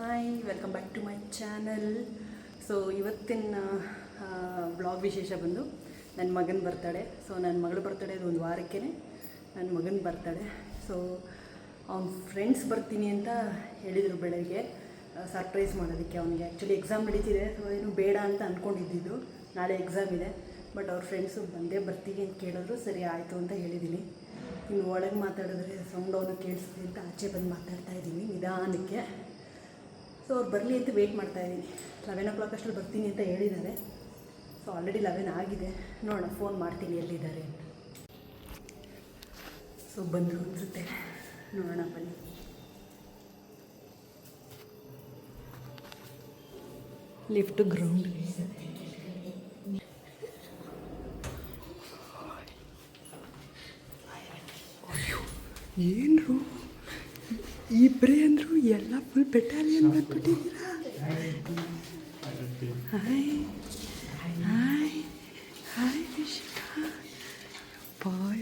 Hi, welcome back to my channel. So ಇವತ್ತಿನ vlog ವಿಶೇಷ ಬಂದು ನನ್ನ ಮಗನ ಬರ್ತಡೆ. ಸೊ ನನ್ನ ಮಗಳ ಬರ್ತಡೇ ಅದು ಒಂದು ವಾರಕ್ಕೆ ನನ್ನ ಮಗನ ಬರ್ತಡೆ. ಸೊ ಅವ್ನ ಫ್ರೆಂಡ್ಸ್ ಬರ್ತೀನಿ ಅಂತ ಹೇಳಿದರು ಬೆಳಗ್ಗೆ, ಸರ್ಪ್ರೈಸ್ ಮಾಡೋದಕ್ಕೆ. ಅವನಿಗೆ ಆ್ಯಕ್ಚುಲಿ ಎಕ್ಸಾಮ್ ನಡೀತಿದೆ. ಸೊ ಏನು ಬೇಡ ಅಂತ ಅಂದ್ಕೊಂಡಿದ್ದು, ನಾಳೆ ಎಕ್ಸಾಮ್ ಇದೆ. ಬಟ್ ಅವ್ರ ಫ್ರೆಂಡ್ಸು ಬರ್ತೀವಿ ಅಂತ ಕೇಳಿದ್ರು. ಸರಿ ಆಯಿತು ಅಂತ ಹೇಳಿದ್ದೀನಿ. ಇನ್ನು ಒಳಗೆ ಮಾತಾಡಿದ್ರೆ ಸೌಂಡ್ ಅವನು ಕೇಳಿಸ್ತೀನಿ ಅಂತ ಆಚೆ ಬಂದು ಮಾತಾಡ್ತಾ ಇದ್ದೀನಿ ನಿಧಾನಕ್ಕೆ. ಸೊ ಅವ್ರು ಬರಲಿ ಅಂತ ವೆಯ್ಟ್ ಮಾಡ್ತಾಯಿದ್ದೀನಿ. 11 ಅಷ್ಟರಲ್ಲಿ ಬರ್ತೀನಿ ಅಂತ ಹೇಳಿದ್ದಾರೆ. ಸೊ ಆಲ್ರೆಡಿ 11 ಆಗಿದೆ. ನೋಡೋಣ, ಫೋನ್ ಮಾಡ್ತೀನಿ ಎಲ್ಲಿದ್ದಾರೆ ಅಂತ. ಸೊ ಬಂದರು ಅನಿಸುತ್ತೆ, ನೋಡೋಣ ಬನ್ನಿ. ಲಿಫ್ಟ್ ಗ್ರೌಂಡ್ಗೆ ಇದೆ. ಏನ್ರು ಇಬ್ಬರೇ ಅಂದರು, ಎಲ್ಲ ಫುಲ್ ಬೆಟಾಲಿಯನ್ ಬಂದ್ಬಿಟ್ಟಿದ್ದೀರಾ. Hi hi hi Vishika.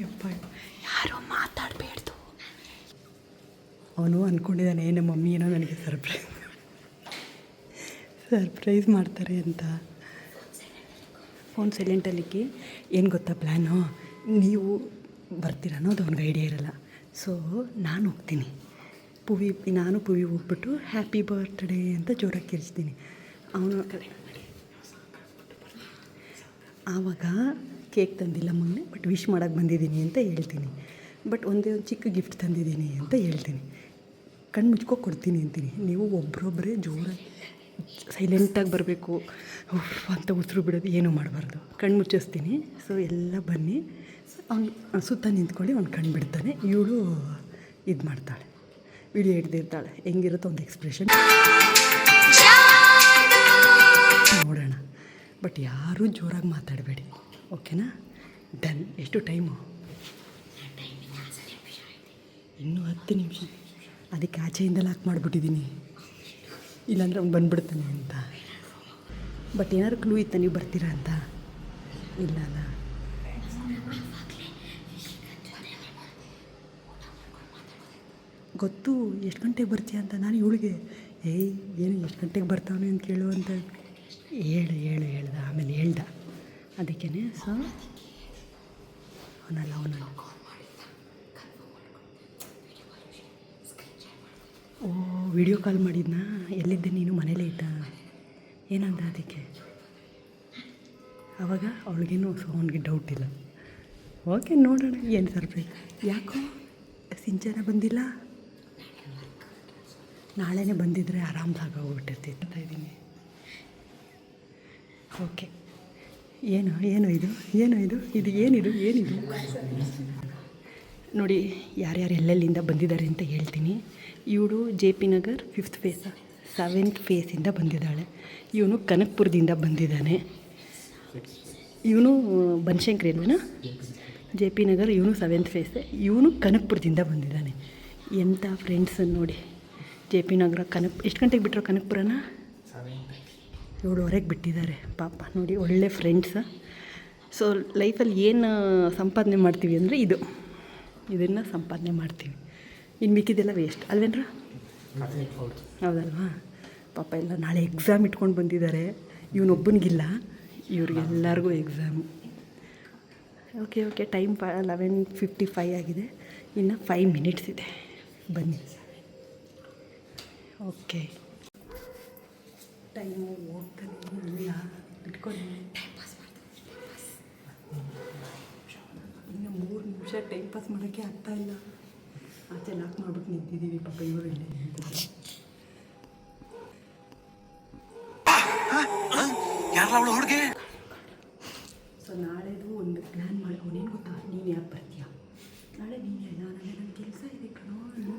ಯಪ್ಪ ಯಾರೋ ಮಾತಾಡಬೇಡ್ದು. ಅವನು ಅಂದ್ಕೊಂಡಿದ್ದಾನೆ ನಮ್ಮ ಮಮ್ಮಿ ಏನೋ ನನಗೆ ಸರ್ಪ್ರೈಸ್ ಮಾಡ್ತಾರೆ ಅಂತ. ಫೋನ್ ಸೈಲೆಂಟಲ್ಲಿಕ್ಕಿ. ಏನು ಗೊತ್ತಾ ಪ್ಲ್ಯಾನು, ನೀವು ಬರ್ತೀರ ಅನ್ನೋದು ಅವ್ನಿಗೆ ಐಡಿಯಾ ಇರಲ್ಲ. ಸೊ ನಾನು ಹೋಗ್ತೀನಿ, ನಾನು ಪುವಿ ಹೋಗ್ಬಿಟ್ಟು ಹ್ಯಾಪಿ ಬರ್ತ್ಡೇ ಅಂತ ಜೋರಾಗಿ ಕಿರಿಸ್ತೀನಿ. ಅವನು ಆವಾಗ ಕೇಕ್ ತಂದಿಲ್ಲ ಮೊನ್ನೆ, ಬಟ್ ವಿಶ್ ಮಾಡೋಕ್ಕೆ ಬಂದಿದ್ದೀನಿ ಅಂತ ಹೇಳ್ತೀನಿ. ಬಟ್ ಒಂದೇ ಒಂದು ಚಿಕ್ಕ ಗಿಫ್ಟ್ ತಂದಿದ್ದೀನಿ ಅಂತ ಹೇಳ್ತೀನಿ. ಕಣ್ಣು ಮುಚ್ಕೊ ಕೊಡ್ತೀನಿ ಅಂತೀನಿ. ನೀವು ಒಬ್ಬರೊಬ್ಬರೇ ಜೋರಾಗಿ ಸೈಲೆಂಟಾಗಿ ಬರಬೇಕು ಅಂತ ಉಸಿರು ಬಿಡೋದು ಏನೂ ಮಾಡಬಾರ್ದು. ಕಣ್ಣು ಮುಚ್ಚಿಸ್ತೀನಿ. ಸೊ ಎಲ್ಲ ಬನ್ನಿ, ಅವ್ನು ಸುತ್ತ ನಿಂತ್ಕೊಳ್ಳಿ, ಅವ್ನು ಕಣ್ಣು ಬಿಡ್ತಾನೆ. ಇವಳು ಇದು ಮಾಡ್ತಾಳೆ, ವಿಡಿಯೋ ಹಿಡ್ದಿರ್ತಾಳೆ. ಹೆಂಗಿರುತ್ತೋ ಒಂದು ಎಕ್ಸ್ಪ್ರೆಷನ್ ನೋಡೋಣ. ಬಟ್ ಯಾರೂ ಜೋರಾಗಿ ಮಾತಾಡಬೇಡಿ, ಓಕೆನಾ? ಡನ್. ಎಷ್ಟು ಟೈಮು? ಇನ್ನೂ 10 ನಿಮಿಷ. ಅದಕ್ಕೆ ಆಚೆಯಿಂದ ಲಾಕ್ ಮಾಡಿಬಿಟ್ಟಿದ್ದೀನಿ, ಇಲ್ಲಾಂದ್ರೆ ಅವ್ನು ಬಂದುಬಿಡ್ತಾನೆ ಅಂತ. ಬಟ್ ಏನಾದ್ರು ಕ್ಲೂ ಇತ್ತ ನೀವು ಬರ್ತೀರಾ ಅಂತ? ಇಲ್ಲ ಅಲ್ಲ. ಗೊತ್ತು ಎಷ್ಟು ಗಂಟೆಗೆ ಬರ್ತೀಯ ಅಂತ. ನಾನು ಇವಳಿಗೆ ಏನು ಎಷ್ಟು ಗಂಟೆಗೆ ಬರ್ತಾವನೆ ಅಂತ ಕೇಳು ಅಂತ ಹೇಳ್ದೆ. ಆಮೇಲೆ ಹೇಳ್ದ, ಅದಕ್ಕೇ. ಸೊ ಅವನಲ್ಲ ವಿಡಿಯೋ ಕಾಲ್ ಮಾಡಿದ್ನಾ? ಎಲ್ಲಿದ್ದೆ ನೀನು? ಮನೇಲೇ ಇದ್ದ? ಏನಂದ ಅದಕ್ಕೆ? ಆವಾಗ ಅವಳಿಗೇನು ಅವನಿಗೆ ಡೌಟ್ ಇಲ್ಲ. ಓಕೆ, ನೋಡೋಣ ಏನು ಸರ್ಪ್ರೈಸ್. ಯಾಕೋ ಸಿಂಚನ ಬಂದಿಲ್ಲ? ನಾಳೆನೇ ಬಂದಿದ್ದರೆ ಆರಾಮ್ಸಾಗೋಗ್ಬಿಟ್ಟಿರ್ತಿತ್ತು ಅಂತ ಇದ್ದೀನಿ. ಓಕೆ, ಏನು ಇದು ನೋಡಿ, ಯಾರ್ಯಾರು ಎಲ್ಲೆಲ್ಲಿಂದ ಬಂದಿದ್ದಾರೆ ಅಂತ ಹೇಳ್ತೀನಿ. ಇವಳು JP Nagar 5th face 7th ಫೇಸಿಂದ ಬಂದಿದ್ದಾಳೆ. ಇವನು ಕನಕಪುರದಿಂದ ಬಂದಿದ್ದಾನೆ. ಇವನು ಬನಶಂಕರಿ ಅಲ್ವೇನಾ? JP ನಗರ್. ಇವನು 7th ಫೇಸ್. ಇವನು ಕನಕಪುರದಿಂದ ಬಂದಿದ್ದಾನೆ. ಎಂಥ ಫ್ರೆಂಡ್ಸ್ ನೋಡಿ. JP ನಗರ ಎಷ್ಟು ಗಂಟೆಗೆ ಬಿಟ್ಟರು ಕನಕಪುರನ? 7:30ಗೆ ಬಿಟ್ಟಿದ್ದಾರೆ. ಪಾಪ ನೋಡಿ, ಒಳ್ಳೆ ಫ್ರೆಂಡ್ಸ್. ಸೊ ಲೈಫಲ್ಲಿ ಏನು ಸಂಪಾದನೆ ಮಾಡ್ತೀವಿ ಅಂದರೆ ಇದನ್ನು ಸಂಪಾದನೆ ಮಾಡ್ತೀವಿ. ಇನ್ನು ಮಿಕ್ಕಿದೆಲ್ಲ ವೇಸ್ಟ್ ಅಲ್ವೇನ್ರ? ಹೌದಲ್ವಾ? ಪಾಪ ಎಲ್ಲ ನಾಳೆ ಎಕ್ಸಾಮ್ ಇಟ್ಕೊಂಡು ಬಂದಿದ್ದಾರೆ. ಇವನೊಬ್ಬನಿಗಿಲ್ಲ, ಇವ್ರಿಗೆಲ್ಲರಿಗೂ ಎಕ್ಸಾಮು. ಓಕೆ, ಟೈಮ್ 11:55 ಆಗಿದೆ. ಇನ್ನು 5 ಮಿನಿಟ್ಸ್ ಇದೆ. ಬನ್ನಿ. ಓಕೆ, ಟೈಮು ಹೋಗ್ತಾನೆ ಇಲ್ಲ. ಇಟ್ಕೊಂಡು ಇನ್ನು 3 ನಿಮಿಷ ಟೈಮ್ ಪಾಸ್ ಮಾಡೋಕ್ಕೆ ಆಗ್ತಾ ಇಲ್ಲ. ಆಚೆ ಲಾಕ್ ಮಾಡ್ಬಿಟ್ಟು ನಿಂತಿದ್ದೀವಿ. ಪಾಪ ಇವರು ಇಲ್ಲ ನಿಂತಿದ್ದಾರೆ. ಸೊ ನಾಳೆದು ಒಂದು ಪ್ಲ್ಯಾನ್ ಮಾಡಿ. ಅವನೇನು ಗೊತ್ತಾ, ನೀನು ಯಾಕೆ ಬರ್ತೀಯ ನಾಳೆ? ನೀನು ಎಲ್ಲ ನನ್ನ ಕೆಲಸ ಇದೆ ಕಣೋ. ನೀನು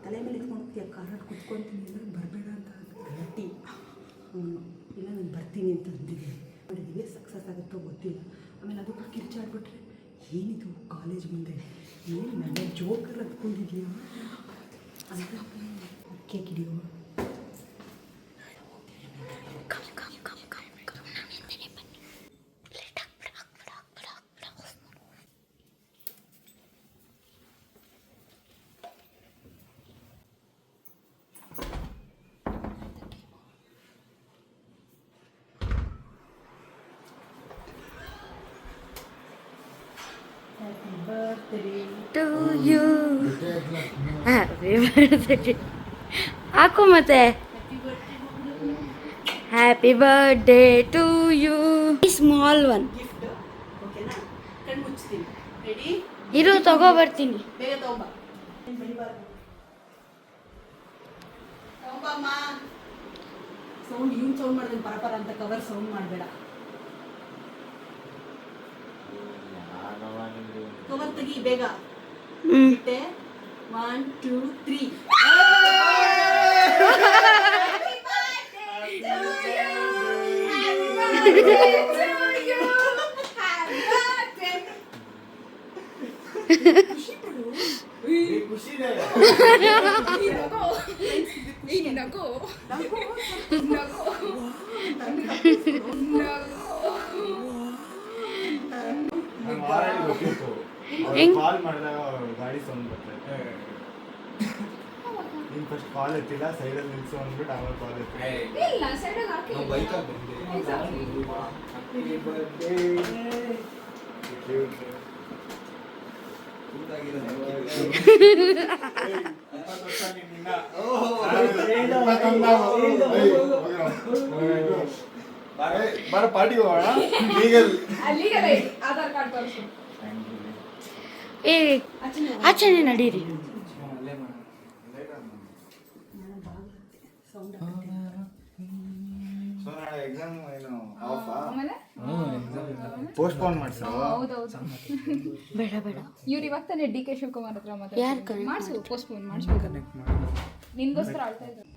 ತಲೆ ಮೇಲೆ ಎತ್ಕೊಂಡು ಹೋಗ್ತೀಯ, ಕಾರಲ್ಲಿ ಕುತ್ಕೊತೀನಿ ಅಂದರೆ ಬರಬೇಡ ಅಂತ ಗಟ್ಟಿ. ಇಲ್ಲ, ನಾನು ಬರ್ತೀನಿ ಅಂತ ಅಂದಿದ್ದೀನಿ. ಮಾಡಿದ್ದೀವಿ, ಸಕ್ಸಸ್ ಆಗುತ್ತೋ ಗೊತ್ತಿಲ್ಲ. ಆಮೇಲೆ ಅದಕ್ಕೂ ಕಿರ್ಚಾಡ್ಬಿಟ್ರೆ ಏನಿದು ಕಾಲೇಜ್ ಮುಂದೆ ಏನು ನನ್ನ ಜೋಕರ್ ಹತ್ಕೊಂಡಿದ್ಯಾ ಅಂತ ಕೇಕ್ ಹಿಡಿಯೋ. ಟು ಯು ಹ್ಯಾಪಿ ಬರ್ತ್ಡೇ ಹಾಕು ಮತ್ತೆ happy birthday to you small one gift ಓಕೆನಾ ಕಣ್ಣು ಮುಚ್ತೀನಿ ರೆಡಿ ಇರು ತಗೋ ಬರ್ತೀನಿ ಬೇಗ ತಗೊಂಬ ತಗೊಂಬಮ್ಮ ಸೌಂಡ್ ಇವ್ನು ಸೌಂಡ್ ಮಾಡಿದ್ರೆ ಪರಪರ ಅಂತ ಕವರ್ ಸೌಂಡ್ ಮಾಡಬೇಡ ಕವರ್ ತೆಗಿ ಬೇಗ ಇಟ್ಟೆ 1 2 3 ಕಾಲ್ ಮಾಡಿದಾಗ ಗಾಡಿ ಸೌಂಡ್ ಬರ್ತೈತೆ ನೀನು ಫಸ್ಟ್ ಕಾಲ್ ಎತ್ತಿಲ್ಲ ಸೈಡಲ್ಲಿ ನಿಲ್ಸು ಅಂದ್ಬಿಟ್ಟು ಆಮೇಲೆ ಕಾಲ್ ಬರ ಪಾರ್ಟಿಗೆ ಹೋಗೋಣ ಏ ಆಚೆನೆ ನಡೀರಿ ಎಕ್ಸಾಮ್ ಏನು ಆಫಾ ಪೋಸ್ಟ್ಪೋನ್ ಮಾಡ್ಸೋ ಬೇಡ ಬೇಡ ಇವ್ರು ಇವಾಗ ತಾನೇ ಡಿ ಕೆ ಶಿವಕುಮಾರ್ ಹತ್ರ ಯಾರ್ ಕಣೆ? ಮಾಡಿಸು ಪೋಸ್ಟ್ಪೋನ್ ಮಾಡಿಸ್ಬೇಕು ನಿನ್ಗೋಸ್ಕರ ಆಳ್ತಾ ಇದ್ದಾರೆ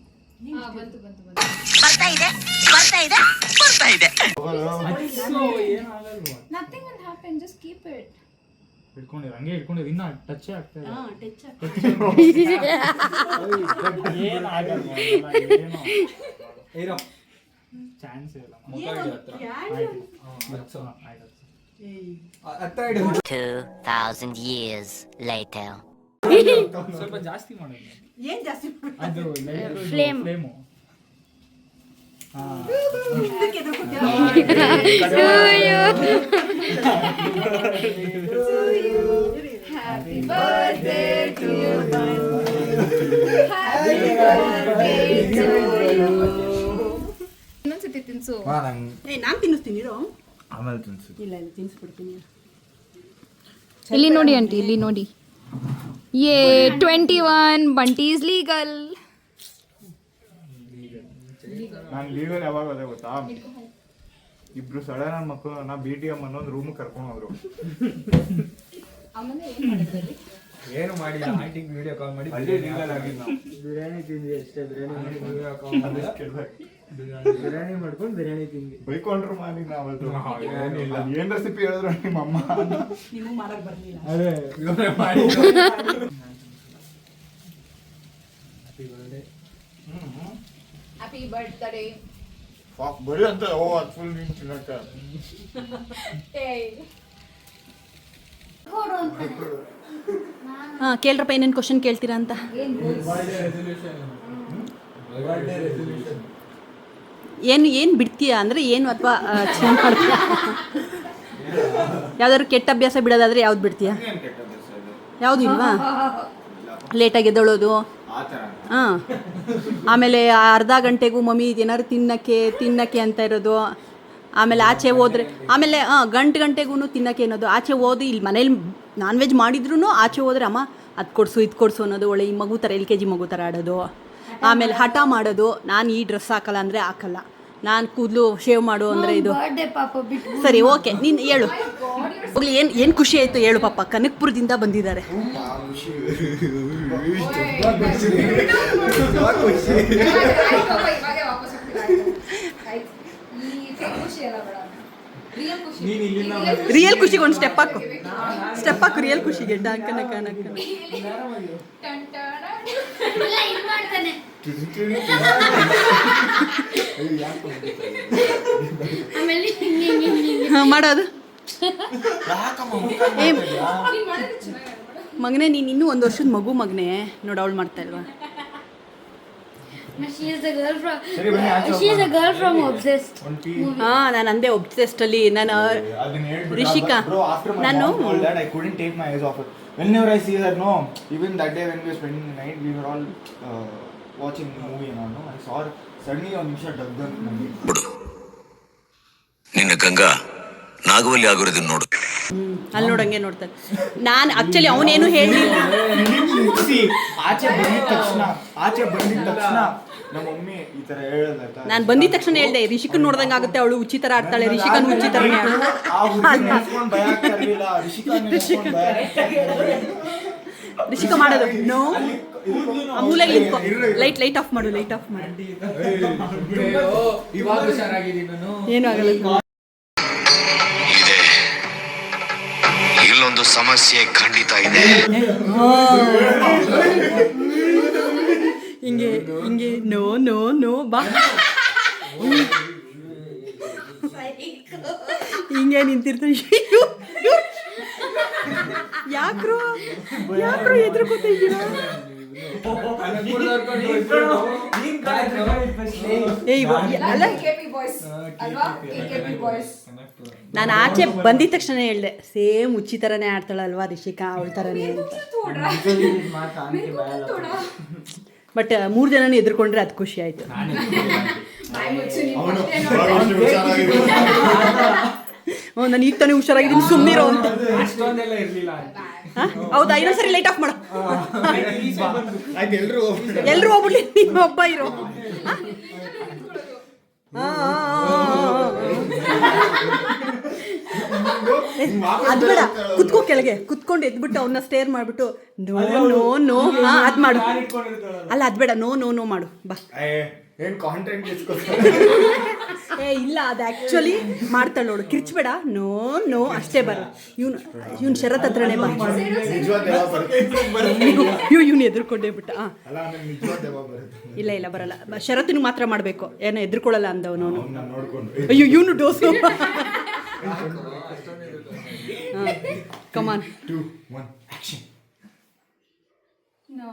ಬಂತು ಬಂತು ಬಂತು nothing will happen just keep it ಇಟ್ಕೊಂಡಿರ ಹಂಗೆ ಇಟ್ಕೊಂಡಿರ ಇನ್ನ ಟಚ್ ಆಗ್ತಾ ಇದೆ ಏನು ಆಗಲ್ಲ ಏನೋ ಚಾನ್ಸ್ ಇಲ್ಲ 2,000 years later. ಸ್ವಲ್ಪ ಜಾಸ್ತಿ ಮಾಡೋದು ಏನ್ ಜಾಸ್ತಿ ಅದು Flame. ಫ್ಲೇಮು ಇದಕ್ಕೆ ಎದುರ್ಕೊತೀರಾ? ಹ್ಯಾಪಿ ಬರ್ತ್ಡೇ ಟು ಯು ಇನ್ನೊಂದ್ಸತಿ ತಿನ್ಸು ನಾನ್ ತಿನ್ನಿಸ್ತೀನಿ ಇರೋ ಆಮೇಲೆ ತಿನ್ಸು ಇಲ್ಲ ಇಲ್ಲ ತಿನ್ಸ್ಬಿಡ್ತೀನಿ ಇಲ್ಲಿ ನೋಡಿ ಆಂಟಿ ಇಲ್ಲಿ ನೋಡಿ ಯೇ 21 ಬಂಟಿ ಇಸ್ ಲೀಗಲ್ ನಾನು ಲೀಗಲ್ ಯಾವಾಗ ಅದೇ ಗೊತ್ತಾ ಇಬ್ರು ಸಡನ್ ಮಕ್ಕಳು ನಾ BTM ಅನ್ನೊಂದು ರೂಮ್ ಕರ್ಕೊಂಡು ಹೋದ್ರು ಆಮೇಲೆ ಏನ್ ಮಾಡಿದ್ರಿ ಏನು ಮಾಡಿಲ್ಲ ಆಂಟಿಗೆ ವಿಡಿಯೋ ಕಾಲ್ ಮಾಡಿ ಅಲ್ಲೇ ಲೀಗಲ್ ಆಗಿದ್ದು ನಾವು ಬಿರಿಯಾನಿ ತಿಂದ್ವಿ ಅಷ್ಟೇ ಬಿರಿಯಾನಿ ಬಿರಿಯಾನಿ ಮಾಡ್ಕೊಂಡು ಬಿರಿಯಾನಿ ತಿಂದ್ವಿ ಬೈಕೊಂಡ್ರು ಮಾಡಿ ನಾವದು ಏನ್ ರೆಸಿಪಿ ಹೇಳಿದ್ರು ನಿಮ್ಮ ಅಮ್ಮ ನೀವು ಮಾಡಕ್ ಬರ್ಲಿಲ್ಲ ಅದೇ ಇವರೇ ಮಾಡಿ ಹ್ಯಾಪಿ ಬರ್ತ್ಡೇ ಬರೀ ಅಂತ ಓ ಅದು ಫುಲ್ ನೀನು ತಿನ್ನಕ್ಕ ಹಾ ಕೇಳ್ರಪ್ಪ ಏನೇನು ಕ್ವಶನ್ ಕೇಳ್ತೀರಾ ಅಂತ ಏನು ಏನು ಬಿಡ್ತೀಯಾ ಅಂದರೆ ಏನು ಅಥವಾ ಚೇಂಜ್ ಮಾಡ್ತೀಯಾ ಯಾವ್ದಾದ್ರು ಕೆಟ್ಟ ಅಭ್ಯಾಸ ಬಿಡೋದಾದ್ರೆ ಯಾವ್ದು ಬಿಡ್ತೀಯಾ ಯಾವುದು ಇಲ್ವಾ ಲೇಟಾಗಿ ಎದ್ದೊಳೋದು ಹಾಂ ಆಮೇಲೆ ಅರ್ಧ ಗಂಟೆಗೂ ಮಮ್ಮಿ ಏನಾದ್ರು ತಿನ್ನಕ್ಕೆ ಅಂತ ಇರೋದು ಆಮೇಲೆ ಆಚೆ ಹೋದ್ರೆ ಆಮೇಲೆ ಗಂಟೆಗೂ ತಿನ್ನಕ್ಕೆ ಅನ್ನೋದು ಆಚೆ ಹೋದು ಇಲ್ಲಿ ಮನೇಲಿ ನಾನ್ ವೆಜ್ ಮಾಡಿದ್ರು ಆಚೆ ಹೋದ್ರೆ ಅಮ್ಮ ಅದು ಕೊಡಿಸು ಇದು ಕೊಡಿಸು ಅನ್ನೋದು ಒಳ್ಳೆ ಈ ಮಗು ಥರ LKG ಮಗು ಥರ ಆಡೋದು ಆಮೇಲೆ ಹಠ ಮಾಡೋದು ನಾನು ಈ ಡ್ರೆಸ್ ಹಾಕಲ್ಲ ಅಂದರೆ ಹಾಕಲ್ಲ ನಾನು ಕೂದಲು ಶೇವ್ ಮಾಡು ಅಂದರೆ ಇದು ಬರ್ಡೇ ಪಾಪ ಬಿಟ್ಟು ಸರಿ ಓಕೆ ನೀನು ಹೇಳು ಹೋಗ್ಲಿ ಏನು ಖುಷಿ ಆಯಿತು ಹೇಳು ಪಾಪ ಕನಕಪುರದಿಂದ ಬಂದಿದ್ದಾರೆ ರಿಯಲ್ ಖುಷಿಗೆ ಒಂದು ಸ್ಟೆಪ್ ಹಾಕು ರಿಯಲ್ ಖುಷಿಗೆ ಡಾಕನ ಕನಕನ ಮಾಡ್ತಾನೆ ಆಮೇಲೆ ಮಾಡೋದು ಏ ಮಗನೇ ನೀನು ಇನ್ನೂ 1 ವರ್ಷದ ಮಗು ಮಗನೇ ನೋಡು ಅವಳು ಮಾಡ್ತಾ ಇಲ್ವಾ she is a girl from Obsessed ಹಾಂ ನಾನು ಅಂದೆ ಒಬ್ಸೆಸ್ಟಲ್ಲಿ ನಾನು ರಿಷಿಕಾ ನಾನು whenever I see her, no, even that day when we were spending the night, we were all watching the movie and all, no, I saw her suddenly on Nisha Dagdan. ನಿನ್ನ ಗಂಗಾ ನಾಗವಲ್ಲಿ ಆಗಿರೋದು ನೋಡು. ಅಲ್ಲಿ ನೋಡಂಗೆ ನೋಡ್ತಾರೆ. ನಾನು ಆಕ್ಚುಲಿ ಅವನೇನು ಹೇಳಲಿಲ್ಲ. ಆಚೆ ಬಂದಿದ ತಕ್ಷಣ ನಮ್ಮ ಮಮ್ಮಿ ಈ ತರ ಹೇಳಲ್ಲ. ನಾನು ಬಂದಿದ ತಕ್ಷಣ ಹೇಳ್ದೆ ರಿಷಿಕನ್ ನೋಡ್ದಂಗೆ ಆಗುತ್ತೆ, ಅವಳು ಉಚ್ಚಿ ಥರ ಆಡ್ತಾಳೆ, ರಿಷಿಕನ್ ಉಚ್ಚಿ ಥರ ರಿಷಿಕ ಮಾಡೋದು ನೋ ಮೂಲೆಗೆ ಲೈಟ್ ಆಫ್ ಮಾಡು. ಇವಾಗ ಹುಷಾರಾಗಿದ್ದೀನಿ ನಾನು. ಏನು ಆಗಲ್ಲ. ಇಲ್ಲೊಂದು ಸಮಸ್ಯೆ ಖಂಡಿತ ಇದೆ. ಹಿಂಗೆ ನೋ ಬಾ ಹಿಂಗೆ ನಿಂತಿರ್ತಾರೆ. ಯಾಕ್ರೋ ಎದುರ್ಕೊತಾ ಇದ್ದೀರಾ? ನಾನು ಆಚೆ ಬಂದಿದ ತಕ್ಷಣ ಹೇಳ್ದೆ ಸೇಮ್ ಉಚ್ಚಿ ಥರನೇ ಆಡ್ತಾಳಲ್ವಾ ರಿಷಿಕಾ, ಅವಳ ಥರನೇ ಅಂತ. ಬಟ್ 3 ಜನನೂ ಎದುರ್ಕೊಂಡ್ರೆ ಅದು ಖುಷಿ ಆಯ್ತು. ನಾನು ಈಗ ತಾನೇ ಹುಷಾರಾಗಿದ್ದೀನಿ, ಸುಮ್ಮನಿರೋ ಅಂತ. ಅಷ್ಟೊಂದೆಲ್ಲ ಇರ್ಲಿಲ್ಲ. ಹೌದಾ? ಇನ್ನೊಂದ್ಸರಿ ಲೈಟ್ ಆಫ್ ಮಾಡು. ಎಲ್ರು ಹೋಗ್ಬಿಡ್ಲಿ, ನಿಮ್ಮ ಒಬ್ಬ ಇರೋ. ಅದು ಬೇಡ, ಕುತ್ಕೋ ಕೆಳಗೆ ಕುತ್ಕೊಂಡು ಎದ್ಬಿಟ್ಟು ಅವನ್ನ ಸ್ಟೇರ್ ಮಾಡ್ಬಿಟ್ಟು ನೋ ಅದ್ ಮಾಡು. ಅಲ್ಲ ಅದ್ ಬೇಡ, ನೋ ಮಾಡು ಬಾ. ಇಲ್ಲ ಅದು ಆಕ್ಚುಲಿ ಮಾಡ್ತಾಳೆ ನೋಡು, ಕಿರ್ಚ್ಬೇಡ. ನೋ ಅಷ್ಟೇ ಬರ. ಇವ್ನು ಶರತ್ ಹತ್ರನೇ ಬಾ. ಇವ್ನು ಎದುರ್ಕೊಂಡೇ ಬಿಟ್ಟ. ಇಲ್ಲ ಬರಲ್ಲ. ಶರತ್ನು ಮಾತ್ರ ಮಾಡಬೇಕು, ಏನೋ ಎದುರ್ಕೊಳ್ಳಲ್ಲ ಅಂದವನು. ಅಯ್ಯೋ ಇವನು dose. Come on 2 1 action. No.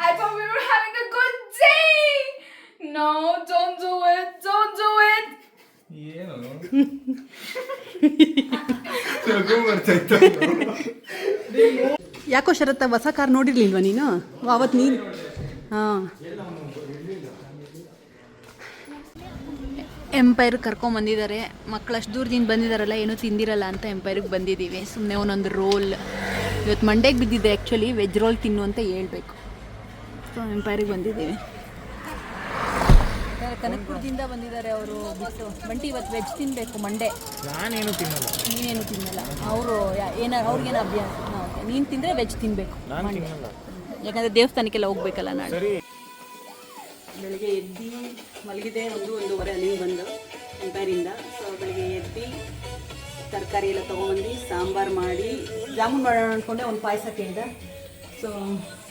I thought we were having a good day. No, don't do it. ಏನು ಯಾಕೋ ಶರತ್ತ ಹೊಸ ಕಾರ್ ನೋಡಿರ್ಲಿಲ್ವಾ ನೀನು ಅವತ್ತು? ನೀನು ಹಾಂ ಎಂಪೈರ್ ಕರ್ಕೊಂಬಂದಿದ್ದಾರೆ. ಮಕ್ಕಳು ಅಷ್ಟು ದೂರದಿಂದ ಬಂದಿದ್ದಾರಲ್ಲ, ಏನೂ ತಿಂದಿರಲ್ಲ ಅಂತ ಎಂಪೈರಿಗೆ ಬಂದಿದ್ದೀವಿ. ಸುಮ್ಮನೆ ಒಂದೊಂದು ರೋಲ್ ಇವತ್ತು ಮಂಡೇಗೆ ಬಿದ್ದಿದ್ದೆ. ಆ್ಯಕ್ಚುಲಿ ವೆಜ್ ರೋಲ್ ತಿನ್ನು ಅಂತ ಹೇಳ್ಬೇಕು. ಸೊ ಎಂಪೈರಿಗೆ ಬಂದಿದ್ದೀವಿ. ಕನಕಪುರದಿಂದ ಬಂದಿದ್ದಾರೆ ಅವರು ಬಿಟ್ಟು. ಬಂಟಿ ಇವತ್ತು ವೆಜ್ ತಿನ್ನಬೇಕು ಮಂಡೇ. ನಾನೇನು ತಿನ್ನಲ್ಲ. ನೀನೇನು ತಿನ್ನಲ್ಲ. ಅವರು ಅವ್ರಿಗೇನು ಅಭ್ಯಾಸ. ಓಕೆ, ನೀನು ತಿಂದರೆ ವೆಜ್ ತಿನ್ನಬೇಕು ಮಂಡೇ, ಯಾಕಂದರೆ ದೇವಸ್ಥಾನಕ್ಕೆಲ್ಲ ಹೋಗ್ಬೇಕಲ್ಲ ನಾಳೆ. ಬೆಳಗ್ಗೆ ಎದ್ದು ಮಲಗಿದೆ 1-1:30 ಅಲ್ಲಿಗೆ ಬಂದು ಎಂಪೈರಿಂದ. ಸೊ ಬೆಳಗ್ಗೆ ಎದ್ದು ತರಕಾರಿ ಎಲ್ಲ ತೊಗೊಂಬಂದು ಸಾಂಬಾರು ಮಾಡಿ ಜಾಮೂನ್ ಮಾಡೋಣ ಅಂದ್ಕೊಂಡೆ. ಒಂದು ಪಾಯಸ ಕೇಳಿದೆ. ಸೊ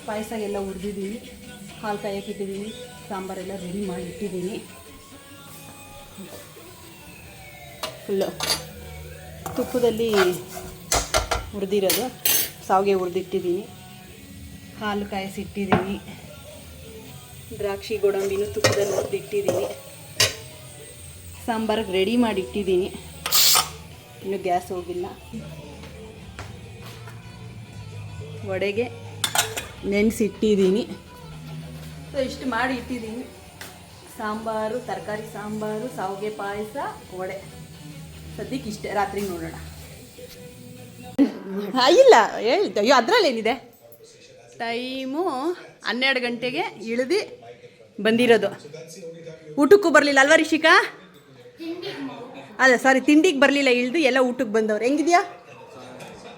ಪಾಯಸ ಎಲ್ಲ ಹುರಿದಿದ್ದೀನಿ, ಹಾಲು ಕಾಯಕ್ಕೆ ಇಟ್ಟಿದ್ದೀನಿ, ಸಾಂಬಾರೆಲ್ಲ ರೆಡಿ ಮಾಡಿ ಇಟ್ಟಿದ್ದೀನಿ. ಫುಲ್ಲು ತುಪ್ಪದಲ್ಲಿ ಹುರಿದಿರೋದು, ಸಾವಿಗೆ ಹುರಿದಿಟ್ಟಿದ್ದೀನಿ, ಹಾಲು ಕಾಯಿಸಿಟ್ಟಿದ್ದೀನಿ, ದ್ರಾಕ್ಷಿ ಗೋಡಂಬಿನೂ ತುಪ್ಪದಲ್ಲಿ ಹುರಿದಿಟ್ಟಿದ್ದೀನಿ, ಸಾಂಬಾರಿಗೆ ರೆಡಿ ಮಾಡಿ ಇಟ್ಟಿದ್ದೀನಿ. ಇನ್ನು ಗ್ಯಾಸ್ ಹೋಗಿಲ್ಲ. ವಡೆಗೆ ನೆನೆಸಿಟ್ಟಿದ್ದೀನಿ. ಸೊ ಇಷ್ಟು ಮಾಡಿ ಇಟ್ಟಿದ್ದೀನಿ. ಸಾಂಬಾರು, ತರಕಾರಿ ಸಾಂಬಾರು, ಸಾವಿಗೆ ಪಾಯಸ, ವಡೆ. ಸದ್ಯಕ್ಕೆ ಇಷ್ಟೇ, ರಾತ್ರಿ ನೋಡೋಣ. ಇಲ್ಲ ಹೇಳ್ತೆ, ಅಯ್ಯೋ ಅದರಲ್ಲೇನಿದೆ. ಟೈಮು 12 ಗಂಟೆಗೆ ಇಳಿದು ಬಂದಿರೋದು. ಊಟಕ್ಕೂ ಬರಲಿಲ್ಲ ಅಲ್ವಾ ರಿಷಿಕಾ? ಅಲ್ಲ ಸಾರಿ, ತಿಂಡಿಗೆ ಬರಲಿಲ್ಲ, ಇಳಿದು ಎಲ್ಲ ಊಟಕ್ಕೆ ಬಂದವ್ರು. ಹೆಂಗಿದ್ಯಾ?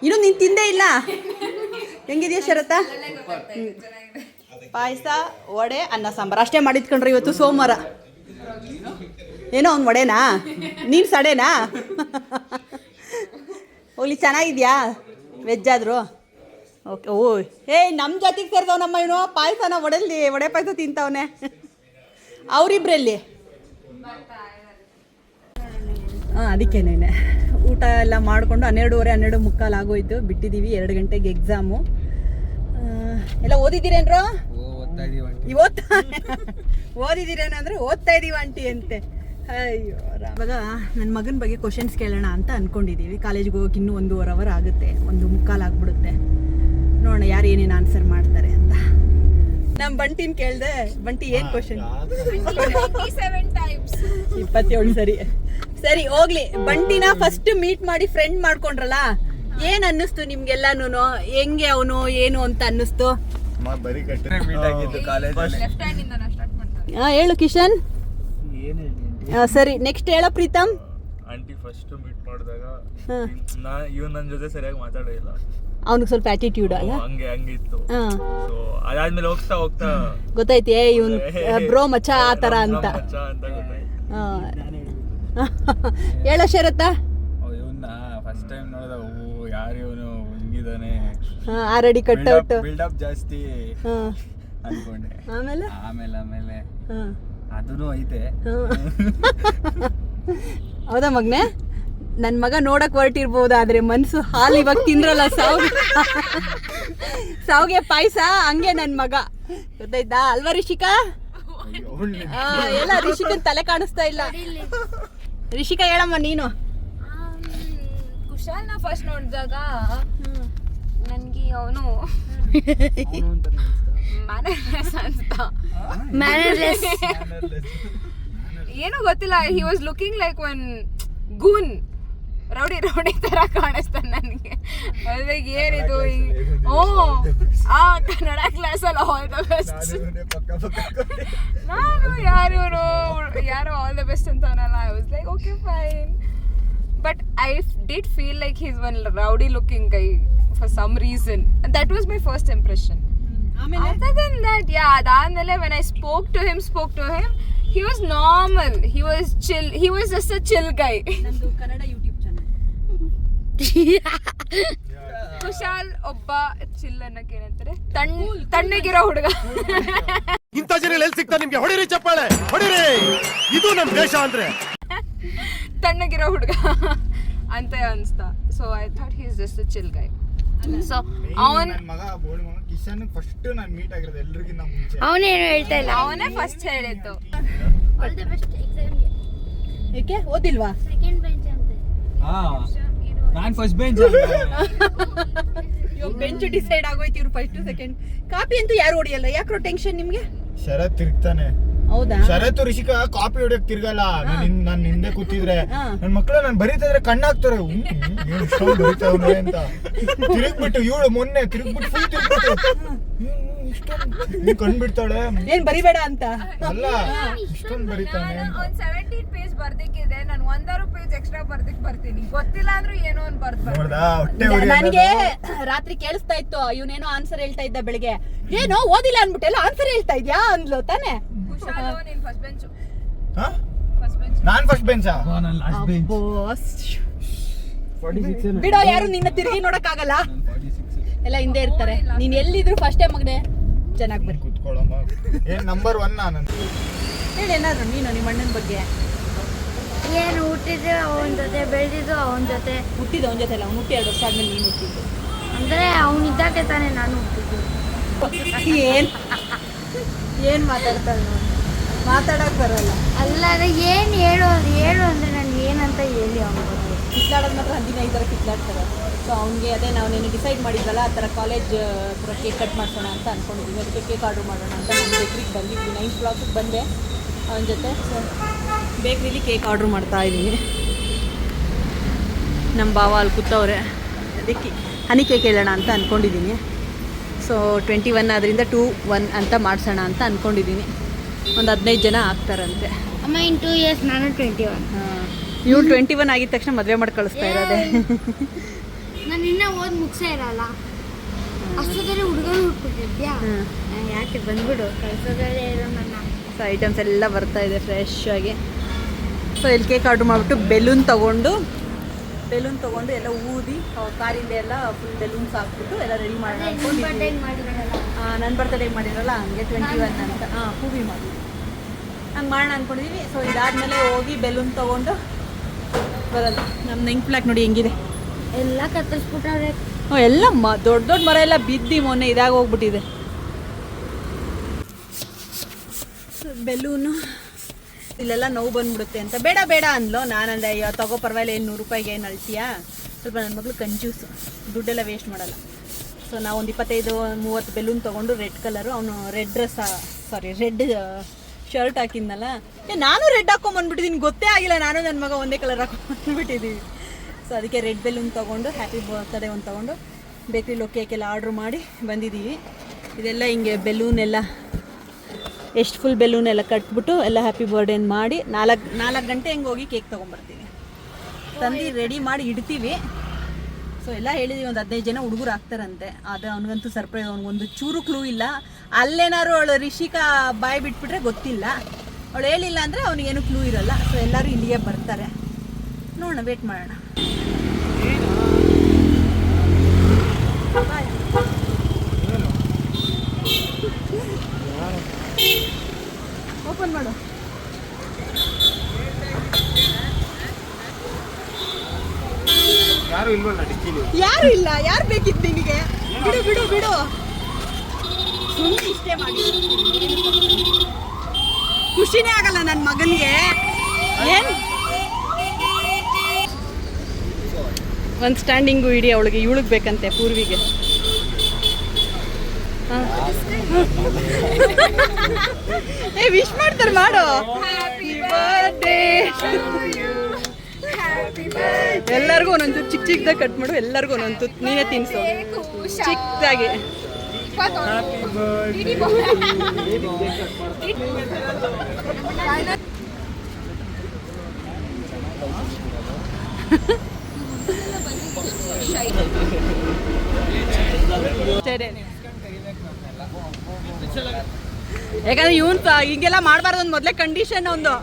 ಇನ್ನೂ ನೀನು ತಿಂದೇ ಇಲ್ಲ. ಹೆಂಗಿದ್ಯಾ ಶರತ? ಪಾಯಸ, ವಡೆ, ಅನ್ನ ಸಾಂಬಾರು ಅಷ್ಟೇ ಮಾಡಿದ್ಕೊಂಡ್ರೆ ಇವತ್ತು ಸೋಮವಾರ. ಏನೋ ಅವ್ನು ವಡೆನಾ, ನೀನು ಸಡೆನಾ? ಹೋಗ್ಲಿ, ಚೆನ್ನಾಗಿದ್ಯಾ ವೆಜ್ ಆದರೂ? ಓಕೆ. ನಮ್ಮ ಜಾತಿಗೆ ಸೇರಿದವ್ ನಮ್ಮ ಇವನು. ಪಾಯಸನ ವಡೆ ಪಾಯಸ ತಿಂತವನೆ. ಅವರಿಬ್ರಲ್ಲಿ ಅದಕ್ಕೇನೇನೆ ಊಟ ಎಲ್ಲ ಮಾಡಿಕೊಂಡು 12:30 ಆಗೋಯ್ತು. ಬಿಟ್ಟಿದ್ದೀವಿ. 2 ಗಂಟೆಗೆ ಎಕ್ಸಾಮು. ಎಲ್ಲ ಓದಿದ್ದೀರೇನ್ರೋ? ಓದಿದ್ದೀರೇನಂದ್ರೆ ಓದ್ತಾ ಇದ್ದೀವಿ ಆಂಟಿ ಅಂತೆ. ಅಯ್ಯೋ ಇವಾಗ ನನ್ನ ಮಗನ ಬಗ್ಗೆ ಕ್ವಶನ್ಸ್ ಕೇಳೋಣ ಅಂತ ಅಂದ್ಕೊಂಡಿದ್ದೀವಿ. ಕಾಲೇಜ್ಗೆ ಹೋಗೋಕೆ ಇನ್ನೂ 1.5 ಅವರ್ ಆಗುತ್ತೆ, 1:45 ಆಗ್ಬಿಡುತ್ತೆ. ನೋಡೋಣ ಯಾರು ಏನೇನು ಆನ್ಸರ್ ಮಾಡ್ತಾರೆ ಅಂತ. ನಮ್ಮ ಬಂಟಿನ ಕೇಳಿದೆ, ಬಂಟಿ ಏನು ಕ್ವಶನ್? 27 times. 27 ಸರಿ ಸರಿ ಹೋಗ್ಲಿ. ಬಂಟಿನ ಫಸ್ಟ್ ಮೀಟ್ ಮಾಡಿ ಫ್ರೆಂಡ್ ಮಾಡ್ಕೊಂಡ್ರಲ್ಲ, ಏನ್ ಅನ್ನಿಸ್ತು ನಿಮ್ಗೆಲ್ಲಾನು? ಹೆಂಗೆ ಅವನು ಏನು ಅಂತ ಅನ್ನಿಸ್ತು? ಬರೀ Left hand ಇಂದ ನಾ ಸ್ಟಾರ್ಟ್ ಮಾಡ್ತಾರೆ. ಹೇಳು ಕಿಶನ್. ಸರಿ ನೆಕ್ಸ್ಟ್ ಹೇಳೋ ಪ್ರೀತಮ್. ಆಂಟಿ ಫಸ್ಟ್ ಮೀಟ್ ಮಾಡಿದಾಗ ಇವ್ ನನ್ನ ಜೊತೆ ಸರಿಯಾಗಿ ಮಾತಾಡಿಲ್ಲ, ಅವ್ನಿಗೆ ಸ್ವಲ್ಪ ಆಟಿಟ್ಯೂಡ್ ಅಲ್ಲ, ಹಂಗೆ ಇತ್ತು. ಸೊ ಅದಾದ್ಮೇಲೆ ಹೋಗ್ತಾ ಹೋಗ್ತಾ ಗೊತ್ತಾಯ್ತು ಇವನ್ ಬ್ರೋ ಮಚ್ಚ ಆ ತರ ಅಂತ. ಅಂತ ಗೊತ್ತಾಯ್ತು. ಹೇಳ ಶರತ್ತ. ಇವನ್ನ ಫಸ್ಟ್ ಟೈಮ್ ನೋಡಿದಾಗ ಯಾರು ಇವನು ಹಿಂಗಿದಾನೆ, ಆಲ್ರೆಡಿ ಕಟ್ಔಟ್, ಬಿಲ್ಡಪ್ ಜಾಸ್ತಿ ಅನ್ಕೊಂಡೆ. ಆಮೇಲೆ ಆಮೇಲೆ ಅದೂ ಐತೆ. ಹೌದಾ ಮಗ್ನೆ? ನನ್ನ ಮಗ ನೋಡಕ್ ಹೊರಟಿರ್ಬೋದು, ಆದ್ರೆ ಮನ್ಸು ಹಾಲು ಇವಾಗ ತಿಂದ್ರಲ್ಲ ಸಾವಿಗೆ ಪಾಯಸ, ಹಂಗೆ ನನ್ನ ಮಗ ಗೊತ್ತಾಯ್ತಾ ಅಲ್ವಾ ರಿಷಿಕಾ? ಎಲ್ಲ ರಿಷಿಕನ್ ತಲೆ ಕಾಣಿಸ್ತಾ ಇಲ್ಲ. ರಿಷಿಕಾ ಹೇಳಮ್ಮ ನೀನು. ಕುಶಾಲ್ನ ಫಸ್ಟ್ ನೋಡಿದಾಗ ನನಗೆ ಅವನು ಮ್ಯಾನರ್ಲೆಸ್ ಅನ್ಸ್ತ. ಏನೋ ಗೊತ್ತಿಲ್ಲ, he was looking like one goon, rowdy ತರ ಕಾಣಿಸ್ತಾನೆ ನನಗೆ. ಏನಿದು ಆ ಕನ್ನಡ ಕ್ಲಾಸಲ್ಲಿ ಆಲ್ ದ ಬೆಸ್ಟ್. ನಾನು ಯಾರು ಆಲ್ ದ ಬೆಸ್ಟ್ ಅಂತ ಅನ್ನಲ್ಲ. I was like okay fine, but I did feel like he's one rowdy looking guy for some reason. That was my first impression. Other than that, yeah, adamele when I spoke to him, he was normal, he was chill, he was just a chill guy. ನಂದು Kannada YouTube channel. Kushal ಒಬ್ಬ chill ಅನ್ನಕ್ಕೆ ಏನಂತಾರೆ, ತಣ್ಣಗಿರೋ ಹುಡುಗ. ಇಂಥ ಜನ ಎಲ್ಲಿ ಸಿಗ್ತಾ ನಿಮ್ಗೆ? ಹೊಡಿರಿ ಚಪ್ಪಾಳೆ, ಹೊಡಿರಿ, ಇದು ನಮ್ ದೇಶ ಅಂದ್ರೆ. ತಣ್ಣಗಿರೋ ಹುಡುಗ ಅಂತ ಅನ್ಸ್ತಾ. So I thought he is just a chill Guy. So ಅವನ್ ಮಗ ಬೋಳಿ ಮಗ ಕಿಶನ್ ಫಸ್ಟ್ ನಾನು ಮೀಟ್ ಆಗಿರೋದು ಎಲ್ರಿಗಿಂತ ಮುಂಚೆ. ಅವನೇನು ಹೇಳ್ತಾ ಇಲ್ಲ, ಅವನೇ ಫಸ್ಟ್ ಹೇಳಿದ್ದು. ಏಕೆ ಓದಿಲ್ವಾ? ನಾನ್ ಫಸ್ಟ್ ಬೆಂಚ್. ಬೆಂಚ್ ಡಿಸೈಡ್ ಆಗೋಯ್ತು, ಇವ್ರು ಫಸ್ಟ್ ಸೆಕೆಂಡ್. ಕಾಪಿ ಅಂತೂ ಯಾರು ಹೊಡಿಯಲ್ಲ, ಯಾಕ್ರೋ ಟೆನ್ಷನ್ ನಿಮ್ಗೆ? ಶರತ್ ತಿರ್ಗ್ತಾನೆ. ಹೌದಾ? ಶರತ್ ರಿಷಿಕಾ ಕಾಪಿ ಹೊಡಿಯಕ್ ತಿರ್ಗಲ್ಲ. ನಾನು ಹಿಂದೆ ಕೂತಿದ್ರೆ ನನ್ ಮಕ್ಳು ನಾನು ಬರೀತಿದ್ರೆ ಕಣ್ಣಾಕ್ತಾರೆ, ಇಷ್ಟೊಂದು ಬರೀತಾವ್ನೆ ಅಂತ. ತಿರುಗ್ಬಿಟ್ಟು ಇವಳು ಮೊನ್ನೆ ತಿರುಗ್ಬಿಟ್ಟು ಫುಲ್ ತಿರುಗ್ಬಿಟ್ಟು ಕಂಡ್ಬಿಡ್ತಾಳೆ, ಏನ್ ಬರಿಬೇಡ ಅಂತ. ಅಲ್ಲ ಇಷ್ಟೊಂದು ಬರೀತಾನೆ. ಅವ್ನ್ 17 ಪೇಜ್ ಬರ್ದಿಕ್ಕಿದೆ, ನಾನು 1 ಪೇಜ್ ಎಕ್ಸ್ಟ್ರಾ ಬರ್ತೀನಿ. ಗೊತ್ತಿಲ್ಲ ಅಂದ್ರೂ ಏನೋ ಒಂದ್ ನೋಡ್ದಾ ಹೊಟ್ಟೆ ಉರಿ. ನನಗೆ ರಾತ್ರಿ ಕೇಳಿಸ್ತಾ ಇತ್ತು, ಇವನೇನೋ ಆನ್ಸರ್ ಹೇಳ್ತಾ ಇದ್ದ ಬೆಳಿಗ್ಗೆ. ಏನೋ ಓದಿಲ್ಲ ಅನ್ಬಿಟ್ಟೆಲ್ಲ ಆನ್ಸರ್ ಹೇಳ್ತಾ ಇದ್ಯಾ ಅಂದ್ಲು ತಾನೆ. ಕುಶಾಲು ನೀನ್ ಫಸ್ಟ್ ಬೆಂಚ್. ನಾನ್ ಫಸ್ಟ್ ಬೆಂಚಾ? ಬಿಡೋ, ಯಾರು ನಿನ್ನ ತಿರುಗಿ ನೋಡಕ್ ಆಗಲ್ಲ, ಎಲ್ಲ ಹಿಂದೆ ಇರ್ತಾರೆ. ನೀನ್ ಎಲ್ಲಿದ್ರು ಫಸ್ಟ್ ಟೈಮ್ ಮಗನೆ ಚೆನ್ನಾಗಿ ಬರಿ. ಕೂತ್ಕೊಳ್ಳಮ್ಮ. ಏನ್ ನಂಬರ್ 1 ನಾನು ಹೇಳಿ ಏನಾದ್ರು ನೀನು ನಿಮ್ಮ ಅಣ್ಣನ ಬಗ್ಗೆ. ಏನು ಹುಟ್ಟಿದ್ರೆ ಅವನ ಜೊತೆ, ಬೆಳೆದಿದ್ದು ಅವನ ಜೊತೆ. ಹುಟ್ಟಿದ ಅವನ ಜೊತೆ ಅಲ್ಲ, ಅವ್ನು ಹುಟ್ಟಿ 2 ವರ್ಷ ಆದ್ಮೇಲೆ ನೀನು ಹುಟ್ಟಿದ್ದು. ಅಂದರೆ ಅವನಿದ್ದಾಗೆ ತಾನೇ ನಾನು ಹುಟ್ಟಿದ್ದು. ಏನ್ ಮಾತಾಡ್ತಾಳೆ ನೋಡಿ, ಮಾತಾಡಕ್ ಬರಲ್ಲ. ಅಲ್ಲ ಏನು ಹೇಳು ಅಂದರೆ ನಾನು ಏನಂತ ಹೇಳಿ ಅವನ ಬಗ್ಗೆ. ಕಿತ್ಲಾಡೋದು ಮಾತ್ರ ಹಂದಿನ ಈ ಥರ ಕಿತ್ಲಾಡ್ತಾರೆ. ಸೊ ಅವ್ನಿಗೆ ಅದೇ ನಾವೇನು ಡಿಸೈಡ್ ಮಾಡಿದ್ವಲ್ಲ, ಆ ಥರ ಕಾಲೇಜ್ ಹತ್ರ ಕೇಕ್ ಕಟ್ ಮಾಡ್ಸೋಣ ಅಂತ ಅಂದ್ಕೊಂಡಿದ್ವಿ. ಅದಕ್ಕೆ ಕೇಕ್ ಆರ್ಡ್ರ್ ಮಾಡೋಣ ಅಂತ ನಮ್ಮ ಬೇಕ್ರಿಗೆ ಬಂದಿದ್ವಿ. 9 ಬ್ಲಾಕಿಗೆ ಬಂದೆ ಅವನ ಜೊತೆ. ಸೊ ಬೇಕ್ರಿಲಿ ಕೇಕ್ ಆರ್ಡ್ರ್ ಮಾಡ್ತಾ ಇದ್ದೀನಿ. ನಮ್ಮ ಭಾವ ಅಲ್ಲಿ ಕೂತವ್ರೆ, ಅದಕ್ಕೆ ಹನಿ ಕೇಕ್ ಹೇಳೋಣ ಅಂತ ಅಂದ್ಕೊಂಡಿದ್ದೀನಿ. ಸೊ 21 ಆದ್ದರಿಂದ 2-1 ಅಂತ ಮಾಡಿಸೋಣ ಅಂತ ಅಂದ್ಕೊಂಡಿದ್ದೀನಿ. ಒಂದು 15 ಜನ ಆಗ್ತಾರಂತೆ. ಅಮ್ಮ ಇನ್ 2 years ನಾನು 21. ಇವ್ರು 21 ಆಗಿದ ತಕ್ಷಣ ಮದುವೆ ಮಾಡಿ ಕಳಿಸ್ತಾ ಇರೋದೆ. ನಾನು ಇನ್ನೂ ಓದಿ ಮುಗಿಸೇ ಇರಲ್ಲ, ಅಷ್ಟೊತ್ತಲ್ಲಿ ಹುಡುಗರು ಹುಟ್ಬಿಟ್ಟಿದ್ಯಾ, ಯಾಕೆ ಬಂದ್ಬಿಡು, ಕಳ್ಸೋದ್ರಲ್ಲೇ ಇರೋ ನನ್ನ. ಸೊ ಐಟಮ್ಸ್ ಎಲ್ಲ ಬರ್ತಾ ಇದೆ ಫ್ರೆಶ್ ಆಗಿ. ಸೊ ಇಲ್ಲಿ ಕೇಕ್ ಆರ್ಡ್ರ್ ಮಾಡಿಬಿಟ್ಟು ಬೆಲೂನ್ ತೊಗೊಂಡು ಎಲ್ಲ ಊದಿ ಕಾರಿಂದ ಎಲ್ಲ ಫುಲ್ ಬೆಲೂನ್ಸ್ ಹಾಕ್ಬಿಟ್ಟು ಎಲ್ಲ ರೆಡಿ ಮಾಡೋಣ ಬರ್ಡೇಗೆ ಮಾಡಿದ್ರಲ್ಲ. ನನ್ನ ಬರ್ತಡೇಗೆ ಮಾಡಿರಲ್ಲ ಹಂಗೆ 21 ಅಂತ ಹೂವಿ ಮಾಡಿ ಹಂಗೆ ಮಾಡೋಣ ಅಂದ್ಕೊಂಡಿದ್ದೀವಿ. ಸೊ ಇದಾದಮೇಲೆ ಹೋಗಿ ಬೆಲೂನ್ ತೊಗೊಂಡು ಬರೋದು. ನಮ್ಮ ನೆಂಕ್ ಫ್ಲಾಕ್ ನೋಡಿ ಹೆಂಗಿದೆ, ಎಲ್ಲ ಕತ್ತರಿಸ್ಬಿಟ್ಟಾರೆ. ಎಲ್ಲ ದೊಡ್ಡ ಮರ ಎಲ್ಲ ಬಿದ್ದು ಮೊನ್ನೆ ಇದಾಗ ಹೋಗ್ಬಿಟ್ಟಿದೆ. ಬೆಲೂನು ಇಲ್ಲೆಲ್ಲ ನೋವು ಬಂದ್ಬಿಡುತ್ತೆ ಅಂತ ಬೇಡ ಬೇಡ ಅಂದ್ಲು. ನಾನಂದೆ ಅಯ್ಯೋ ತಗೋ ಪರವಾಗಿಲ್ಲ, ಏನು 100 ರೂಪಾಯಿಗೆ ಏನು ಅಳ್ತೀಯಾ, ಸ್ವಲ್ಪ ನನ್ನ ಮಗಳು ಕಂಜೂಸು, ದುಡ್ಡೆಲ್ಲ ವೇಸ್ಟ್ ಮಾಡಲ್ಲ. ಸೊ ನಾವು ಒಂದು 25-30 ಬೆಲೂನ್ ತೊಗೊಂಡು ರೆಡ್ ಕಲರು, ಅವನು ರೆಡ್ ರೆಡ್ ಶರ್ಟ್ ಹಾಕಿದ್ನಲ್ಲ, ನಾನು ರೆಡ್ ಹಾಕೊಂಬಂದ್ಬಿಟ್ಟಿದ್ದೀನಿ, ಗೊತ್ತೇ ಆಗಿಲ್ಲ, ನಾನು ನನ್ನ ಮಗ ಒಂದೇ ಕಲರ್ ಹಾಕೊಂಡ್ಬಿಟ್ಟಿದ್ದೀವಿ. ಸೊ ಅದಕ್ಕೆ ರೆಡ್ ಬೆಲೂನ್ ತೊಗೊಂಡು ಹ್ಯಾಪಿ ಬರ್ತ್ಡೇ ಒಂದು ತೊಗೊಂಡು ಬೇಕ್ರಿಲಿ ಕೇಕೆಲ್ಲ ಆರ್ಡ್ರ್ ಮಾಡಿ ಬಂದಿದ್ದೀವಿ. ಇದೆಲ್ಲ ಹಿಂಗೆ ಬೆಲೂನ್ ಎಲ್ಲ ಎಷ್ಟು ಫುಲ್ ಬೆಲೂನ್ ಎಲ್ಲ ಕಟ್ಬಿಟ್ಟು ಎಲ್ಲ ಹ್ಯಾಪಿ ಬರ್ಡೇ ಮಾಡಿ 4 ಗಂಟೆ ಹೆಂಗೆ ಹೋಗಿ ಕೇಕ್ ತೊಗೊಂಬರ್ತೀವಿ, ತಂದು ರೆಡಿ ಮಾಡಿ ಇಡ್ತೀವಿ. ಸೊ ಎಲ್ಲ ಹೇಳಿದ್ವಿ, ಒಂದು 15 ಜನ ಹುಡುಗರು ಆಗ್ತಾರಂತೆ. ಅದು ಅವ್ನಿಗಂತೂ ಸರ್ಪ್ರೈಸ್, ಅವ್ನಿಗೊಂದು ಚೂರು ಕ್ಲೂ ಇಲ್ಲ. ಅಲ್ಲೇನಾದ್ರು ಅವಳು ರಿಷಿಕಾ ಬಾಯ್ ಬಿಟ್ಬಿಟ್ರೆ ಗೊತ್ತಿಲ್ಲ, ಅವಳು ಹೇಳಿಲ್ಲ ಅಂದರೆ ಅವನಿಗೇನು ಕ್ಲೂ ಇರಲ್ಲ. ಸೊ ಎಲ್ಲರೂ ಇಲ್ಲಿಗೆ ಬರ್ತಾರೆ, ನೋಡೋಣ, ವೇಟ್ ಮಾಡೋಣ. ಓಪನ್ ಮಾಡು. ಯಾರು ಇಲ್ವಲ್ಲ ಡಿಕ್ಕಿಲಿ? ಯಾರು ಇಲ್ಲ, ಯಾರು ಬೇಕಿತ್ತು ನಿನಗೆ? ಬಿಡು ಬಿಡು ಬಿಡು, ಸುಮ್ಮನೆ ಇಷ್ಟೇ ಮಾಡಿ, ಖುಷಿನೇ ಆಗಲ್ಲ ನನ್ನ ಮಗನಿಗೆ. ಏನು ಒಂದು ಸ್ಟ್ಯಾಂಡಿಂಗು ಇಡಿ ಅವಳಿಗೆ, ಇವಳಿಗೆ ಬೇಕಂತೆ ಪೂರ್ವಿಗೆ. ಏ ವಿಶ್ ಮಾಡ್ತಾರೆ, ಮಾಡು. ಹ್ಯಾಪಿ ಬರ್ತ್ಡೇ, ಎಲ್ಲರಿಗೂ ಒಂದೊಂದು ಚಿಕ್ಕದಾಗ ಕಟ್ ಮಾಡು, ಎಲ್ಲರಿಗೂ ಒಂದೊಂದು ನೀನೇ ತಿನ್ಸು ಚಿಕ್ಕದಾಗಿ. ಯಾಕಂದ್ರೆ ಇವನ್ ಹಿಂಗೆಲ್ಲ ಮಾಡಬಾರ್ದು, ಒಂದು ಮೊದಲೇ ಕಂಡೀಷನ್ ಒಂದು.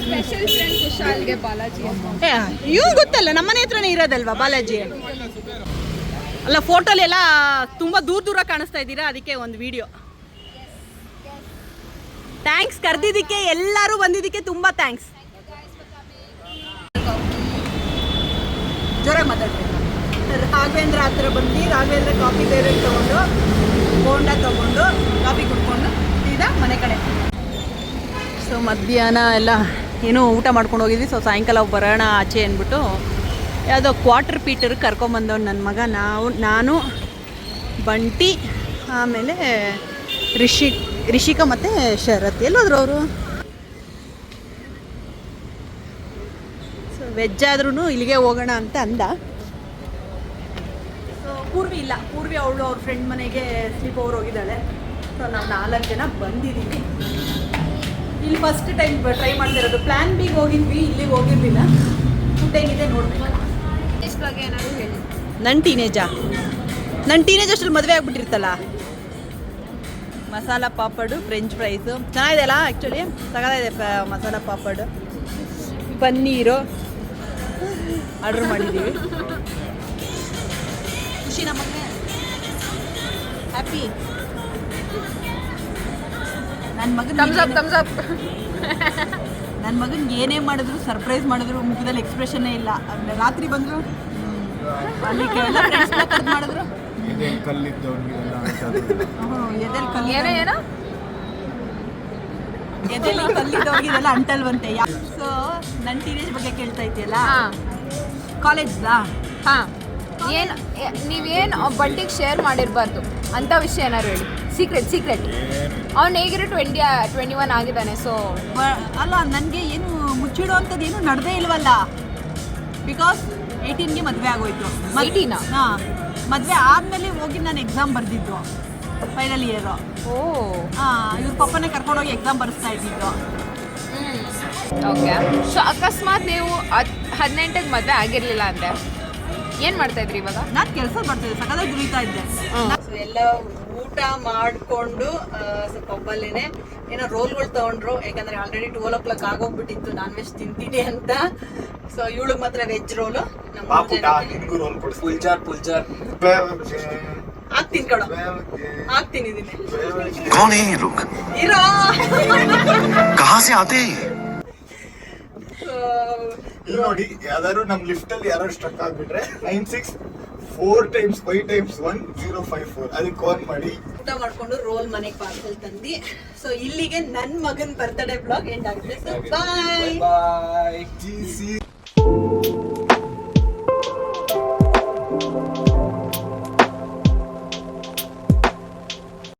ಸ್ಪೆಷಲ್ ಫ್ರೆಂಡ್ ಕುಶಾಲ್ಗೆ ಬಾಲಾಜಿ ಇವ್ ಗೊತ್ತಲ್ಲ, ನಮ್ಮನೆ ಹತ್ರನೇ ಇರೋದಲ್ವಾ ಬಾಲಾಜಿ. ಅಲ್ಲ ಫೋಟೋಲಿ ಎಲ್ಲ ತುಂಬಾ ದೂರ ಕಾಣಿಸ್ತಾ ಇದ್ದೀರಾ, ಅದಕ್ಕೆ ಒಂದು ವಿಡಿಯೋ. ಥ್ಯಾಂಕ್ಸ್, ಕರೆದಿದ್ದಕ್ಕೆ, ಎಲ್ಲರೂ ಬಂದಿದ್ದಕ್ಕೆ ತುಂಬಾ ಥ್ಯಾಂಕ್ಸ್. ಜೋರಾಗಿ ಮಾತಾಡ್ಬೇಕು. ರಾಘವೇಂದ್ರ ಹತ್ರ ಬಂದು ರಾಘವೇಂದ್ರ ಕಾಫಿ ಬೇರೆ ತೊಗೊಂಡು ಬೋಂಡ ತೊಗೊಂಡು ಕಾಫಿ ಕುಡ್ಕೊಂಡು ಸೀದಾ ಮನೆ ಕಡೆ. ಸೊ ಮಧ್ಯಾಹ್ನ ಎಲ್ಲ ಏನೋ ಊಟ ಮಾಡ್ಕೊಂಡು ಹೋಗಿದ್ವಿ. ಸೊ ಸಾಯಂಕಾಲ ಬರೋಣ ಆಚೆ ಅಂದ್ಬಿಟ್ಟು ಯಾವುದೋ ಕ್ವಾರ್ಟರ್ ಪೀಟರ್ ಕರ್ಕೊಂಬಂದವ್ನು ನನ್ನ ಮಗ. ನಾನು ಬಂಟಿ, ಆಮೇಲೆ ರಿಷಿಕಾ ಮತ್ತು ಶರತ್. ಎಲ್ಲೋದ್ರು ಅವರು? ಸೊ ವೆಜ್ ಆದ್ರೂ ಇಲ್ಲಿಗೆ ಹೋಗೋಣ ಅಂತ ಅಂದ. ಸೊ ಪೂರ್ವಿ ಇಲ್ಲ, ಪೂರ್ವಿ ಅವಳು ಅವ್ರ ಫ್ರೆಂಡ್ ಮನೆಗೆ ಸ್ಲೀಪ್ ಓವರ್ ಹೋಗಿದ್ದಾಳೆ. ಸೊ ನಾವು 4 ಜನ ಬಂದಿದ್ದೀವಿ. ಇಲ್ಲಿ ಫಸ್ಟ್ ಟೈಮ್ ಟ್ರೈ ಮಾಡ್ತಿರೋದು. ಪ್ಲ್ಯಾನ್ ಬಿಗೆ ಹೋಗಿದ್ವಿ, ಇಲ್ಲಿಗೆ ಹೋಗಿರಲಿಲ್ಲ. ಫುಡ್ ಹೇಗಿದೆ ನೋಡ್ಬೇಕು. ಬಗ್ಗೆ ಏನಾದ್ರು ಹೇಳಿ. ನನ್ನ ಟೀನೇಜ್ ಅಷ್ಟರಲ್ಲಿ ಮದುವೆ ಆಗ್ಬಿಟ್ಟಿರ್ತಲ್ಲ. ಮಸಾಲ ಪಾಪಡು, ಫ್ರೆಂಚ್ ಫ್ರೈಸು ಚೆನ್ನಾಗಿದೆ ಅಲ್ಲ, ಆ್ಯಕ್ಚುಲಿ ತಗೋದಿದೆ. ಮಸಾಲ ಪಾಪಡು, ಪನ್ನೀರು ಆರ್ಡ್ರ್ ಮಾಡಿದ್ದೀವಿ. ಖುಷಿ ನಮಗೆ, ಹ್ಯಾಪಿ. ನನ್ನ ಮಗನಿಗೆ ಏನೇ ಮಾಡಿದ್ರು, ಸರ್ಪ್ರೈಸ್ ಮಾಡಿದ್ರು, ಮುಖದಲ್ಲಿ ಎಕ್ಸ್ಪ್ರೆಷನ್ನೇ ಇಲ್ಲ. ರಾತ್ರಿ ಬಂದರು ಅಲ್ಲಿ ಮಾಡಿದ್ರು, ಎದೆಲ್ಲಿ ಕಲ್ಲಿದ್ದವ್ರಿಗೆಲ್ಲ ಅಂಟಲ್ವಂತೆ. ಸೊ ನನ್ನ ಟೀನೇಜ್ ಬಗ್ಗೆ ಕೇಳ್ತಾ ಇದೆಯಲ್ಲ, ಕಾಲೇಜ್ದಾ? ಹಾಂ, ಏನು ನೀವೇನು ಬಂಟಿಗೆ ಶೇರ್ ಮಾಡಿರಬಾರ್ದು ಅಂತ ವಿಷಯ ಏನಾದ್ರು ಹೇಳಿ. ಸೀಕ್ರೆಟ್ ಅವ್ನು ಹೇಗಿರೋ 21 ಆಗಿದ್ದಾನೆ. ಸೊ ಅಲ್ಲ, ನನಗೆ ಏನು ಮುಚ್ಚಿಡೋ ಅಂಥದ್ದು ಏನು ನಡೆದೇ ಇಲ್ವಲ್ಲ. ಬಿಕಾಸ್ 18ಗೆ ಮದುವೆ ಆಗೋಯ್ತು. 18? ಹಾಂ, ಮದುವೆ ಆದಮೇಲೆ ಹೋಗಿ ನಾನು ಎಕ್ಸಾಮ್ ಬರೆದಿದ್ದು, ಫೈನಲ್ ಇಯರು. ಇವ್ರ ಪಪ್ಪನೇ ಕರ್ಕೊಂಡೋಗಿ ಎಕ್ಸಾಮ್ ಬರೆಸ್ತಾ ಇದ್ದಿದ್ದು. ಓಕೆ. ಸೊ ಅಕಸ್ಮಾತ್ ನೀವು 18ಗೆ ಮದುವೆ ಆಗಿರಲಿಲ್ಲ ಅಂದರೆ ಏನು ಮಾಡ್ತಾಯಿದ್ರಿ ಇವಾಗ? ನಾನು ಕೆಲಸ ಮಾಡ್ತಿದ್ದೆ, ಸಕದಾಗಿ ದುಡಿತಾ ಇದ್ದೆ. ಸೊ ಎಲ್ಲ ಊಟ ಮಾಡಿಕೊಂಡು ಸ್ವಲ್ಪ ಒಬ್ಬಲ್ಲೇನೆ ಏನೋ ರೋಲ್ಗಳು ತೊಗೊಂಡ್ರು. ಯಾಕಂದರೆ ಆಲ್ರೆಡಿ 12 o'clock ಆಗೋಗ್ಬಿಟ್ಟಿತ್ತು ನಾನ್ ವೆಜ್ ತಿಂತೀನಿ ಅಂತ. ಸೊ ಇವಳಿಗೆ ಮಾತ್ರ ವೆಜ್ ರೋಲು. ಆಗ್ತೀನಿ ಕಣ, ಆಗ್ತೀನಿ. ಇದೀನಿ कौन है ये लोग? ಇರೋ. कहाँ से आते हैं? ನೋಡಿ, ಯಾವ್ದಾದ್ರು ನಮ್ ಲಿಫ್ಟ್ ಅಲ್ಲಿ ಯಾರು ಸ್ಟ್ರಕ್ ಆಗ್ಬಿಟ್ರೆ 96 4 times 5 times 1 054 ಅದಕ್ಕೆ ಕಾಲ್ ಮಾಡಿ. ಊಟ ಮಾಡ್ಕೊಂಡು ರೋಲ್ ಮನೆಗೆ ಪಾರ್ಸಲ್ ತಂದು. ಸೊ ಇಲ್ಲಿಗೆ ನನ್ನ ಮಗನ ಬರ್ತ್ಡೇ ಬ್ಲಾಗ್ ಎಂಡ್ ಆಗುತ್ತೆ. ಸೊ ಬಾಯ್ ಬಾಯ್. GC